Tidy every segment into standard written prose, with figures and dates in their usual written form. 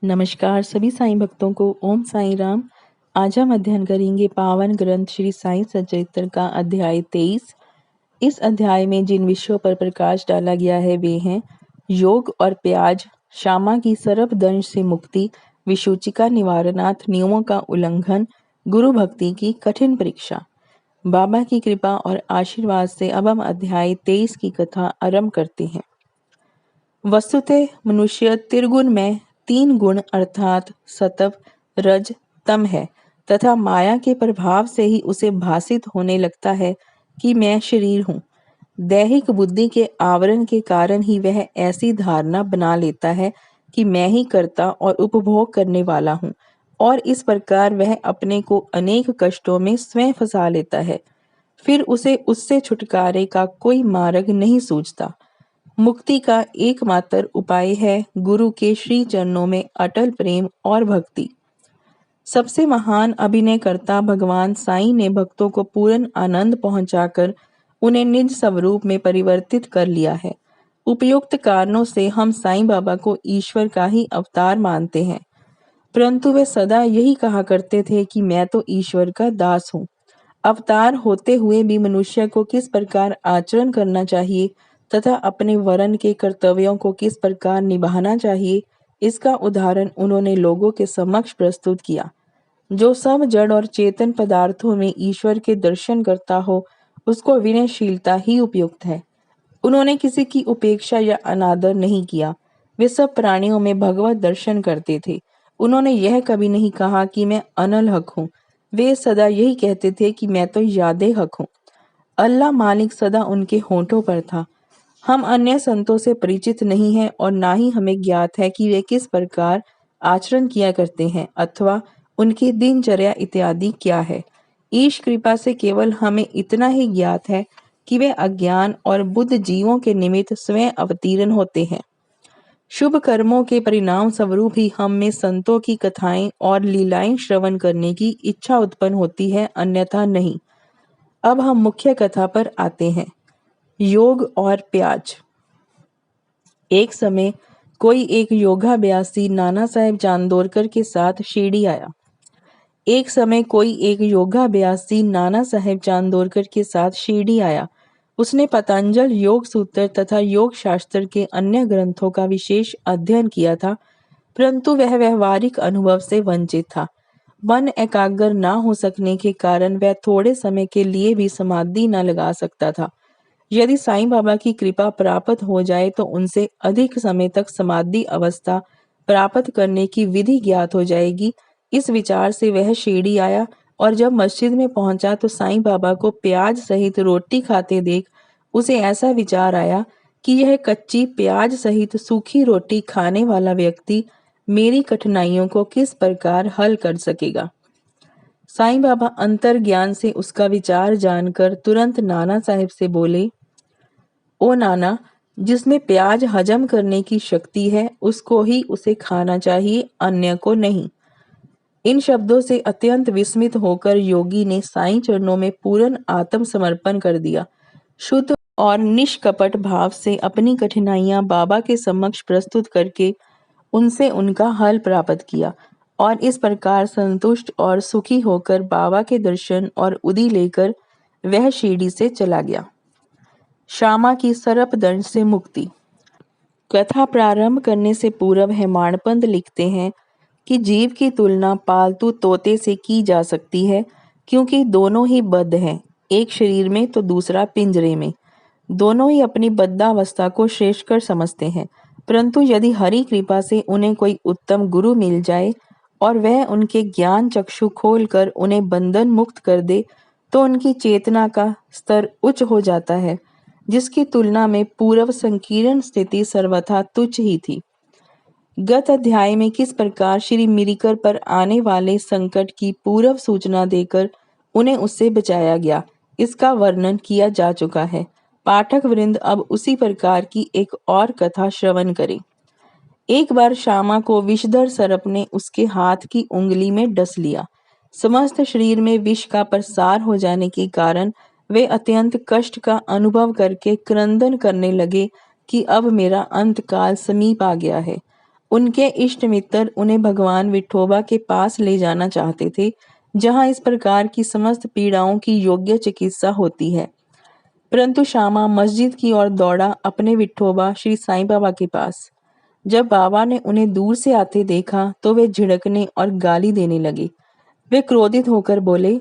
नमस्कार सभी साईं भक्तों को ओम साईं राम। आज हम अध्ययन करेंगे पावन ग्रंथ श्री साईं सच्चरित्र का अध्याय 23। इस अध्याय में जिन विषयों पर प्रकाश डाला गया है वे हैं योग और प्याज, श्यामा की सर्प दंश से मुक्ति, विसूचिका निवारणार्थ नियमों का उल्लंघन, गुरु भक्ति की कठिन परीक्षा। बाबा की कृपा और आशीर्वाद से अब हम अध्याय 23 की कथा आरंभ करते हैं। वस्तुतः मनुष्य त्रिगुण में 3 गुण अर्थात सत्व, रज, तम है तथा माया के प्रभाव से ही उसे भासित होने लगता है कि मैं शरीर हूँ। दैहिक बुद्धि के आवरण के कारण ही वह ऐसी धारणा बना लेता है कि मैं ही कर्ता और उपभोग करने वाला हूँ और इस प्रकार वह अपने को अनेक कष्टों में स्वयं फंसा लेता है। फिर उसे उससे छुटकारे का कोई मार्ग नहीं सूझता। मुक्ति का एकमात्र उपाय है गुरु के श्री चरणों में अटल प्रेम और भक्ति। सबसे महान अभिनयकर्ता भगवान साईं ने भक्तों को पूर्ण आनंद पहुंचाकर उन्हें निज स्वरूप में परिवर्तित कर लिया है। उपयुक्त कारणों से हम साईं बाबा को ईश्वर का ही अवतार मानते हैं, परंतु वे सदा यही कहा करते थे कि मैं तो ईश्वर का दास हूँ। अवतार होते हुए भी मनुष्य को किस प्रकार आचरण करना चाहिए तथा अपने वर्ण के कर्तव्यों को किस प्रकार निभाना चाहिए, इसका उदाहरण उन्होंने लोगों के समक्ष प्रस्तुत किया। जो सब जड़ और चेतन पदार्थों में ईश्वर के दर्शन करता हो, उसको विनयशीलता ही उपयुक्त है। उन्होंने किसी की उपेक्षा या अनादर नहीं किया। वे सब प्राणियों में भगवत दर्शन करते थे। उन्होंने यह कभी नहीं कहा कि मैं अनल हक हूँ। वे सदा यही कहते थे कि मैं तो यादे हक हूँ। अल्लाह मालिक सदा उनके होठों पर था। हम अन्य संतों से परिचित नहीं हैं और ना ही हमें ज्ञात है कि वे किस प्रकार आचरण किया करते हैं अथवा उनकी दिनचर्या इत्यादि क्या है। ईश कृपा से केवल हमें इतना ही ज्ञात है कि वे अज्ञान और बुद्ध जीवों के निमित्त स्वयं अवतीर्ण होते हैं। शुभ कर्मों के परिणाम स्वरूप ही हम में संतों की कथाएं और लीलाएं श्रवण करने की इच्छा उत्पन्न होती है, अन्यथा नहीं। अब हम मुख्य कथा पर आते हैं। योग और प्याज। एक समय कोई एक योगाभ्यासी नाना साहेब चांदोरकर के साथ शिरडी आया। एक समय कोई एक योगाभ्यासी नाना साहेब चांदोरकर के साथ शिरडी आया। उसने पतंजल योग सूत्र तथा योग शास्त्र के अन्य ग्रंथों का विशेष अध्ययन किया था, परंतु वह व्यवहारिक अनुभव से वंचित था। मन एकाग्र न हो सकने के कारण वह थोड़े समय के लिए भी समाधि न लगा सकता था। यदि साईं बाबा की कृपा प्राप्त हो जाए तो उनसे अधिक समय तक समाधि अवस्था प्राप्त करने की विधि ज्ञात हो जाएगी। इस विचार से वह शिरडी आया और जब मस्जिद में पहुंचा तो साईं बाबा को प्याज सहित रोटी खाते देख उसे ऐसा विचार आया कि यह कच्ची प्याज सहित सूखी रोटी खाने वाला व्यक्ति मेरी कठिनाइयों को किस प्रकार हल कर सकेगा। साईं बाबा अंतर ज्ञान से उसका विचार जानकर तुरंत नाना साहेब से बोले, ओ नाना, जिसमें प्याज हजम करने की शक्ति है उसको ही उसे खाना चाहिए, अन्य को नहीं। इन शब्दों से अत्यंत विस्मित होकर योगी ने साईं चरणों में पूर्ण आत्मसमर्पण कर दिया। शुद्ध और निष्कपट भाव से अपनी कठिनाइयां बाबा के समक्ष प्रस्तुत करके उनसे उनका हल प्राप्त किया और इस प्रकार संतुष्ट और सुखी होकर बाबा के दर्शन और उदी लेकर वह शिरडी से चला गया। श्यामा की सर्प दंश से मुक्ति। कथा प्रारंभ करने से पूर्व हेमाडपंत लिखते हैं कि जीव की तुलना पालतू तोते से की जा सकती है, क्योंकि दोनों ही बद्ध हैं, एक शरीर में तो दूसरा पिंजरे में। दोनों ही अपनी बद्धावस्था को श्रेष्ठकर समझते हैं, परंतु यदि हरि कृपा से उन्हें कोई उत्तम गुरु मिल जाए और वह उनके ज्ञान चक्षु खोलकर उन्हें बंधन मुक्त कर दे तो उनकी चेतना का स्तर उच्च हो जाता है, जिसकी तुलना में पूर्व संकीर्ण स्थिति सर्वथा तुच्छ ही थी। गत अध्याय में किस प्रकार श्री मिरिकर पर आने वाले संकट की पूर्व सूचना देकर उन्हें उससे बचाया गया, इसका वर्णन किया जा चुका है। पाठक वृंद अब उसी प्रकार की एक और कथा श्रवण करें। एक बार श्यामा को विषधर सर्प ने उसके हाथ की उंगली में डस लिया। समस्त शरीर में विष का प्रसार हो जाने के कारण वे अत्यंत कष्ट का अनुभव करके क्रंदन करने लगे कि अब मेरा अंतकाल समीप आ गया है। उनके इष्ट मित्र उन्हें भगवान विठोबा के पास ले जाना चाहते थे, जहां इस प्रकार की समस्त पीड़ाओं की योग्य चिकित्सा होती है। परंतु श्यामा मस्जिद की ओर दौड़ा अपने विठोबा श्री साईं बाबा के पास। जब बाबा ने उन्हें दूर से आते देखा तो वे झिड़कने और गाली देने लगे। वे क्रोधित होकर बोले,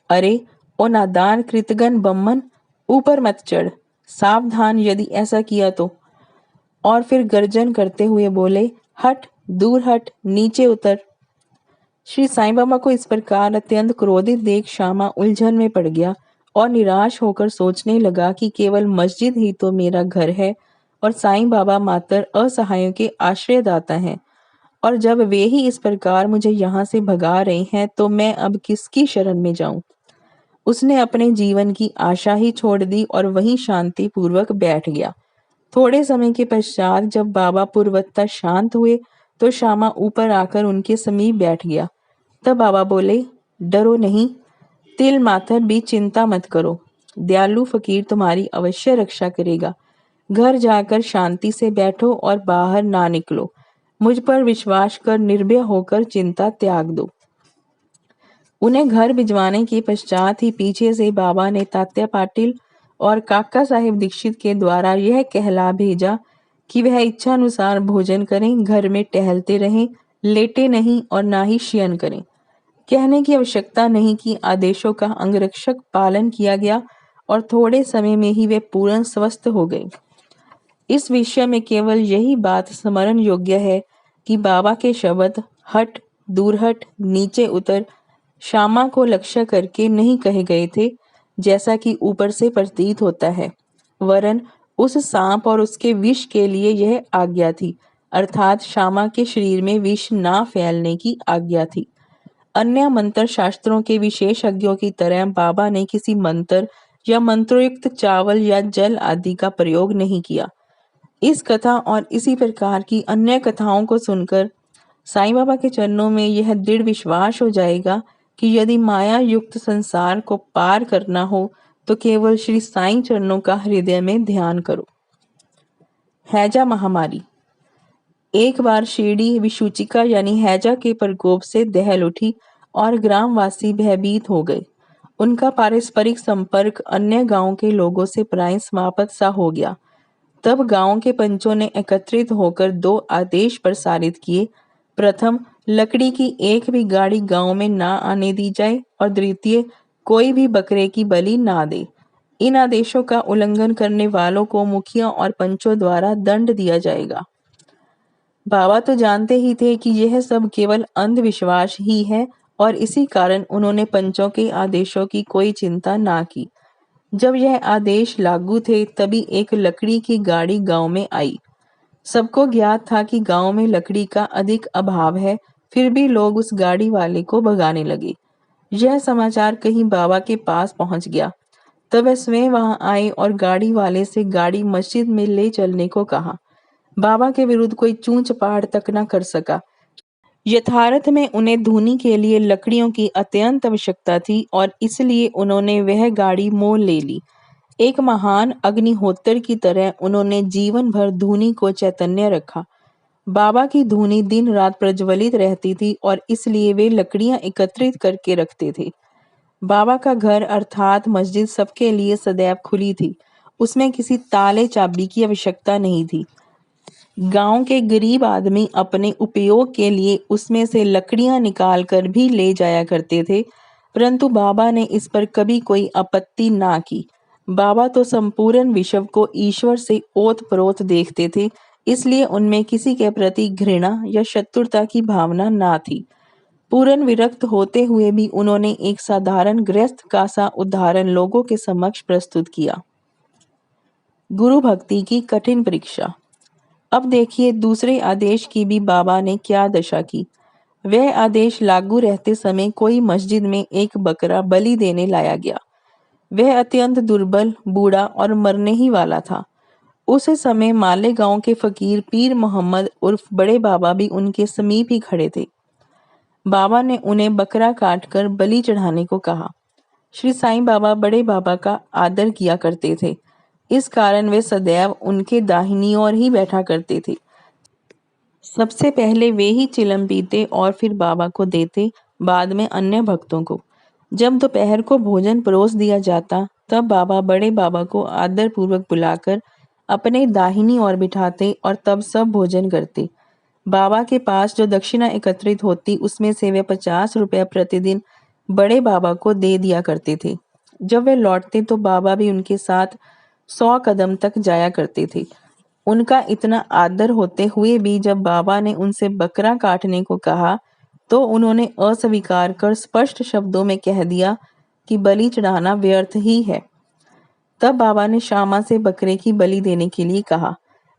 अरे ओ नादान कृतघ्न बम्मन, ऊपर मत चढ़, सावधान यदि ऐसा किया तो। और फिर गर्जन करते हुए बोले, हट, दूर हट, नीचे उतर। श्री साईं बाबा को इस प्रकार अत्यंत क्रोधित देख श्यामा उलझन में पड़ गया और निराश होकर सोचने लगा कि केवल मस्जिद ही तो मेरा घर है और साईं बाबा मात्र असहायों के आश्रयदाता हैं, और जब वे ही इस प्रकार मुझे यहाँ से भगा रहे हैं तो मैं अब किसकी शरण में जाऊं। उसने अपने जीवन की आशा ही छोड़ दी और वहीं शांति पूर्वक बैठ गया। थोड़े समय के पश्चात जब बाबा पूर्वतः शांत हुए तो श्यामा ऊपर आकर उनके समीप बैठ गया। तब बाबा बोले, डरो नहीं, तिल माथर भी चिंता मत करो, दयालु फकीर तुम्हारी अवश्य रक्षा करेगा। घर जाकर शांति से बैठो और बाहर ना निकलो। मुझ पर विश्वास कर निर्भय होकर चिंता त्याग दो। उन्हें घर भिजवाने के पश्चात ही पीछे से बाबा ने तात्या पाटिल और काका साहेब दीक्षित के द्वारा यह कहला भेजा कि वह इच्छानुसार भोजन करें, घर में टहलते रहें, लेटे नहीं और ना ही शयन करें। कहने की आवश्यकता नहीं कि आदेशों का अंगरक्षक पालन किया गया और थोड़े समय में ही वे पूर्ण स्वस्थ हो गए। इस विषय में केवल यही बात स्मरण योग्य है कि बाबा के शब्द हट, दूर हट, नीचे उतर श्यामा को लक्ष्य करके नहीं कहे गए थे, जैसा कि ऊपर से प्रतीत होता है, वरन उस सांप और उसके विष के लिए यह आज्ञा थी, अर्थात श्यामा के शरीर में विष ना फैलने की आज्ञा थी। अन्य मंत्र शास्त्रों के विशेषज्ञों की तरह बाबा ने किसी मंत्र या मंत्रोयुक्त चावल या जल आदि का प्रयोग नहीं किया। इस कथा और इसी प्रकार की अन्य कथाओं को सुनकर साईं बाबा के चरणों में यह दृढ़ विश्वास हो जाएगा कि यदि माया युक्त संसार को पार करना हो तो केवल श्री साईं चरणों का हृदय में ध्यान करो। हैजा महामारी। एक बार शिरडी विसूचिका यानी हैजा के प्रकोप से दहल उठी और ग्रामवासी भयभीत हो गए। उनका पारस्परिक संपर्क अन्य गांव के लोगों से प्राय समाप्त सा हो गया। तब गांव के पंचों ने एकत्रित होकर दो आदेश प्रसारित किए। प्रथम, लकड़ी की एक भी गाड़ी गांव में ना आने दी जाए और द्वितीय, कोई भी बकरे की बलि ना दे। इन आदेशों का उल्लंघन करने वालों को मुखिया और पंचों द्वारा दंड दिया जाएगा। बाबा तो जानते ही थे कि यह सब केवल अंधविश्वास ही है और इसी कारण उन्होंने पंचों के आदेशों की कोई चिंता ना की। जब यह आदेश लागू थे तभी एक लकड़ी की गाड़ी गांव में आई। सबको ज्ञात था कि गांव में लकड़ी का अधिक अभाव है, फिर भी लोग उस गाड़ी वाले को भगाने लगे। यह समाचार कहीं बाबा के पास पहुंच गया। तब वह स्वयं वहां आए और गाड़ी वाले से गाड़ी मस्जिद में ले चलने को कहा। बाबा के विरुद्ध कोई चूंच पहाड़ तक न कर सका। यथार्थ में उन्हें धूनी के लिए लकड़ियों की अत्यंत आवश्यकता थी और इसलिए उन्होंने वह गाड़ी मोल ले ली। एक महान अग्निहोत्र की तरह उन्होंने जीवन भर धूनी को चैतन्य रखा। बाबा की धूनी दिन रात प्रज्वलित रहती थी और इसलिए वे लकड़ियां एकत्रित करके रखते थे। बाबा का घर अर्थात मस्जिद सबके लिए सदैव खुली थी। उसमें किसी ताले चाबी की आवश्यकता नहीं थी। गांव के गरीब आदमी अपने उपयोग के लिए उसमें से लकड़ियां निकाल कर भी ले जाया करते थे, परंतु बाबा ने इस पर कभी कोई आपत्ति ना की। बाबा तो संपूर्ण विश्व को ईश्वर से ओत-प्रोत देखते थे, इसलिए उनमें किसी के प्रति घृणा या शत्रुता की भावना ना थी। पूर्ण विरक्त होते हुए भी उन्होंने एक साधारण गृहस्थ का सा उदाहरण लोगों के समक्ष प्रस्तुत किया। गुरु भक्ति की कठिन परीक्षा। अब देखिए दूसरे आदेश की भी बाबा ने क्या दशा की। वह आदेश लागू रहते समय कोई मस्जिद में एक बकरा बलि देने लाया गया। वह अत्यंत दुर्बल, बूढ़ा और मरने ही वाला था। उस समय मालेगांव के फकीर पीर मोहम्मद उर्फ बड़े बाबा भी उनके समीप ही खड़े थे। बाबा ने उन्हें बकरा काटकर बलि चढ़ाने को कहा। श्री साईं बाबा बड़े बाबा का आदर किया करते थे, इस कारण वे सदैव उनके दाहिनी ओर ही बैठा करते थे। सबसे पहले वे ही चिलम पीते और फिर बाबा को देते, बाद में अन्य भक्तों को। जब दोपहर को भोजन परोस दिया जाता, तब बाबा बड़े बाबा को आदर पूर्वक बुलाकर अपने दाहिनी ओर बिठाते और तब सब भोजन करते। बाबा के पास जो दक्षिणा एकत्रित होती, उसमें से वे 50 रुपया प्रतिदिन बड़े बाबा को दे दिया करते थे। जब वे लौटते तो बाबा भी उनके साथ 100 कदम तक जाया करते थे। उनका इतना आदर होते हुए भी जब बाबा ने उनसे बकरा काटने को कहा, तो उन्होंने अस्वीकार कर स्पष्ट शब्दों में कह दिया कि बलि चढ़ाना व्यर्थ ही है। तब बाबा ने श्यामा से बकरे की बलि देने के लिए कहा।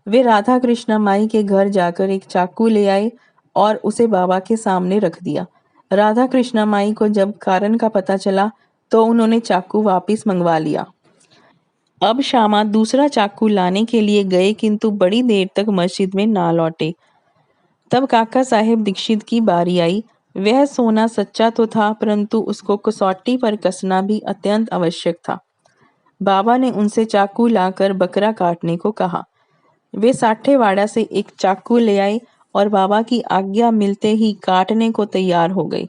वे राधा कृष्ण माई के घर जाकर एक चाकू ले आए और उसे बाबा के सामने रख दिया। राधा कृष्ण माई को जब कारण का पता चला, तो उन्होंने चाकू वापस मंगवा लिया। अब श्यामा दूसरा चाकू लाने के लिए गए, किंतु बड़ी देर तक मस्जिद में ना लौटे। तब काका साहेब दीक्षित की बारी आई। वह सोना सच्चा तो था, परंतु उसको कसौटी पर कसना भी अत्यंत आवश्यक था। बाबा ने उनसे चाकू लाकर बकरा काटने को कहा। वे साठेवाड़ा से एक चाकू ले आए और बाबा की आज्ञा मिलते ही काटने को तैयार हो गए।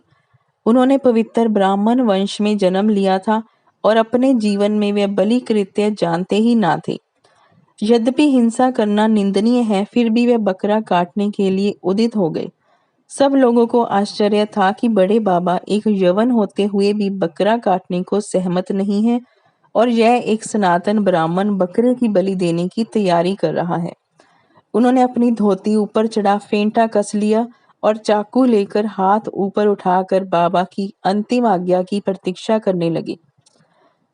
उन्होंने पवित्र ब्राह्मण वंश में जन्म लिया था और अपने जीवन में वे बलि कृत्य जानते ही ना थे। यद्यपि हिंसा करना निंदनीय है, फिर भी वे बकरा काटने के लिए उदित हो गए। सब लोगों को आश्चर्य था कि बड़े बाबा एक यवन होते हुए भी बकरा काटने को सहमत नहीं है और यह एक सनातन ब्राह्मण बकरे की बलि देने की तैयारी कर रहा है। उन्होंने अपनी धोती ऊपर चढ़ा फेंटा कस लिया और चाकू लेकर हाथ ऊपर उठाकर बाबा की अंतिम आज्ञा की प्रतीक्षा करने लगे।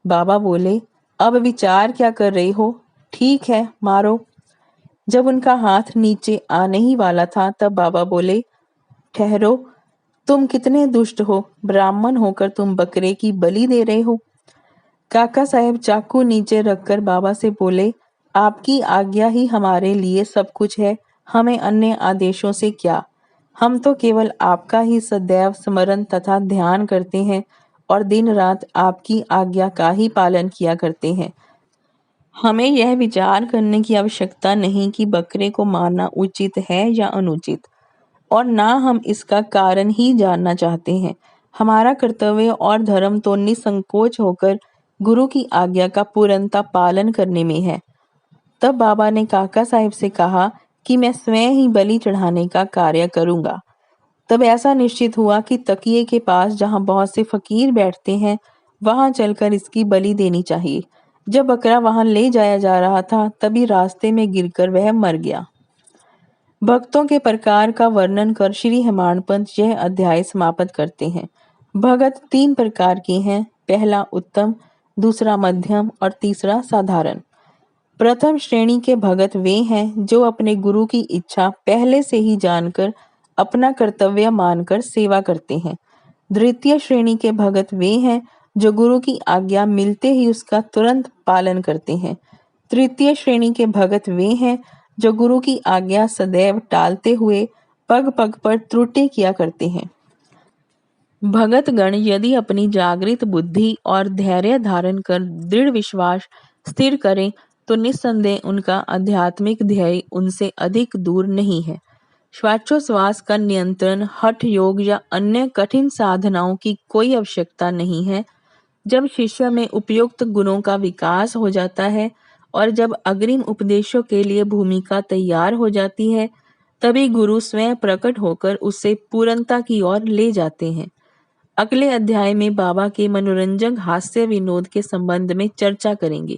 बाबा बोले, अब विचार क्या कर रहे हो? ठीक है, मारो। जब उनका हाथ नीचे आने ही वाला था, तब बाबा बोले, ठहरो, तुम कितने दुष्ट हो, ब्राह्मण होकर तुम बकरे की बलि दे रहे हो। काका साहेब चाकू नीचे रखकर बाबा से बोले, आपकी आज्ञा ही हमारे लिए सब कुछ है, हमें अन्य आदेशों से क्या। हम तो केवल आपका ही सदैव स्मरण तथा ध्यान करते हैं और दिन रात आपकी आज्ञा का ही पालन किया करते हैं। हमें यह विचार करने की आवश्यकता नहीं कि बकरे को मारना उचित है या अनुचित, और ना हम इसका कारण ही जानना चाहते हैं। हमारा कर्तव्य और धर्म तो निसंकोच होकर गुरु की आज्ञा का पूर्णतः पालन करने में है। तब बाबा ने काका साहिब से कहा कि मैं स्वयं ही बलि चढ़ाने का कार्य करूंगा। तब ऐसा निश्चित हुआ कि तकिए के पास जहां बहुत से फकीर बैठते हैं, वहां चलकर इसकी बलि देनी चाहिए। जब बकरा वहां ले जाया जा रहा था, तभी रास्ते में गिरकर वह मर गया। भक्तों के प्रकार का वर्णन कर श्री हेमाड पंत यह अध्याय समाप्त करते हैं। भगत 3 प्रकार के हैं, पहला उत्तम, दूसरा मध्यम और तीसरा साधारण। प्रथम श्रेणी के भगत वे हैं जो अपने गुरु की इच्छा पहले से ही जानकर अपना कर्तव्य मानकर सेवा करते हैं। द्वितीय श्रेणी के भगत वे हैं जो गुरु की आज्ञा मिलते ही उसका तुरंत पालन करते हैं। तृतीय श्रेणी के भगत वे हैं जो गुरु की आज्ञा सदैव टालते हुए पग पग पर त्रुटि किया करते हैं। भगत गण यदि अपनी जागृत बुद्धि और धैर्य धारण कर दृढ़ विश्वास स्थिर करें, तो निस्संदेह उनका आध्यात्मिक ध्येय उनसे अधिक दूर नहीं है। श्वासोच्छ्वास का नियंत्रण, हठ योग या अन्य कठिन साधनाओं की कोई आवश्यकता नहीं है। जब शिष्य में उपयुक्त गुणों का विकास हो जाता है और जब अग्रिम उपदेशों के लिए भूमिका तैयार हो जाती है, तभी गुरु स्वयं प्रकट होकर उसे पूर्णता की ओर ले जाते हैं। अगले अध्याय में बाबा के मनोरंजक हास्य विनोद के संबंध में चर्चा करेंगे।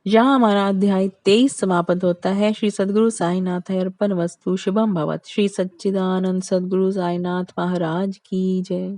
यहाँ हमारा अध्याय 23 समाप्त होता है। श्री सद्गुरु साईनाथ अर्पण वस्तु। शुभम भवत। श्री सच्चिदानंद सद्गुरु साईनाथ महाराज की जय।